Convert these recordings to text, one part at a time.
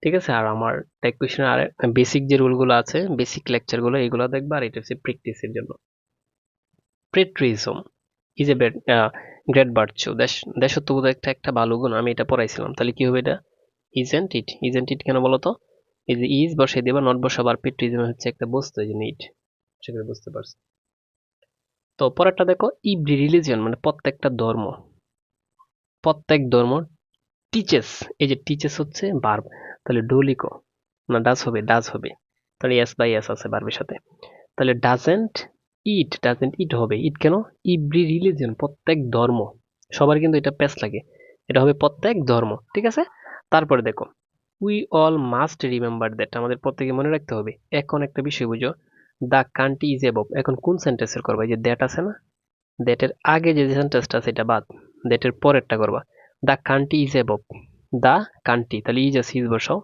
ঠিক আছে? আর আমার টেক কোয়েশ্চেন আর বেসিক যে রুলগুলো আছে, বেসিক লেকচারগুলো এগুলো দেখবা, আর এটা হচ্ছে প্র্যাকটিসের জন্য। প্রেট্রিজম ইজ এ গ্রেট ভার্চু, দেশত্ববোধ একটা ভালো গুণ, আমি এটা পড়াইছিলাম। তাহলে কি হবে এটা? Isn't it. ইজেন্ট ইট কেন বলো তো? এই যে ইজ বসে দিবা, নট বসাবার, প্রেট্রিজম হচ্ছে একটা বস্তু, এই জন্য ইট। সেটা বুঝতে পারছো? তো পরেরটা দেখো, ইভরি রিলিজিয়ন মানে প্রত্যেকটা ধর্ম, প্রত্যেক ধর্ম টিচেস, এই যে টিচেস হচ্ছে ভার্ব, তাহলে ডু লিখো, না ডাজ হবে, ডাজ হবে। তাহলে এস বাই এস আছে ভার্বের সাথে। তাহলে ডাজেন্ট ইট হবে, ইট কেন? ইভরি রিলিজিয়ন প্রত্যেক ধর্ম, সবার কিন্তু এটা প্যাচ লাগে, এটা হবে প্রত্যেক ধর্ম, ঠিক আছে? তারপরে দেখো, we all must remember that, আমাদের প্রত্যেকে মনে রাখতে হবে। এখন একটা বিষয় বুঝো, দ্য কান্ট্রি ইজ অ্যাবভ, এখন কোন সেন্টেন্সের করবা? এই যে দ্যাট আছে না, দ্যাটের আগে যে সেন্টেন্সটা আছে এটা বাদ, দ্যাটের পরেরটা করবা। The country is above, the country, তাহলে ইজ আছে, ইজ বসাও,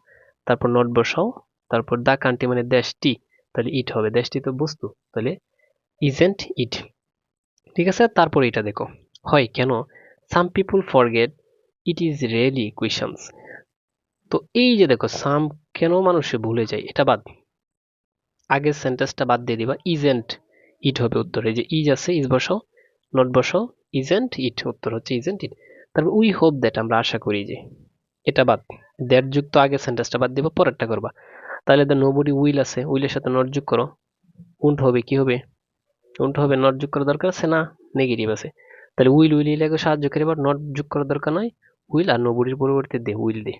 তারপর নট বসাও, তারপর দ্য কান্ট্রি মানে দেশটি, তাহলে ইট হবে, দেশটি তো বস্তু, তাহলে ইজেন্ট ইট, ঠিক আছে? তারপর এটা দেখো, হয় কেন, সাম পিপুল ফরগেট ইট ইজ রিয়েলি কুয়েশনস, তো এই যে দেখো সাম, কেন মানুষে ভুলে যায়, এটা বাদ, আগের সেন্টেন্সটা বাদ দিয়ে দিবা, ইজেন্ট ইট হবে উত্তর। এই যে ইজ আছে, ইজ বসাও, নট বসাও, ইজেন্ট ইট, উত্তর হচ্ছে ইজেন্ট ইট। তারপর উই হোপ দ্যাট, আমরা আশা করি যে, এটা বাদ, দ্যাট যুক্ত আগের সেন্টেন্সটা বাদ দিবা, পরেরটা করবা। তাহলে দ্য নোবডি উইল আছে, উইলের সাথে নট যোগ করো, উন্ট হবে, কি হবে? উন্ট হবে, নট যোগ করার দরকার আছে না, নেগেটিভ আছে, তাহলে উইল উইল লাগে সাহায্যকারী, বাট নট যোগ করার দরকার নয়, উইল আর নোবডির পরিবর্তে দে, উইল দে।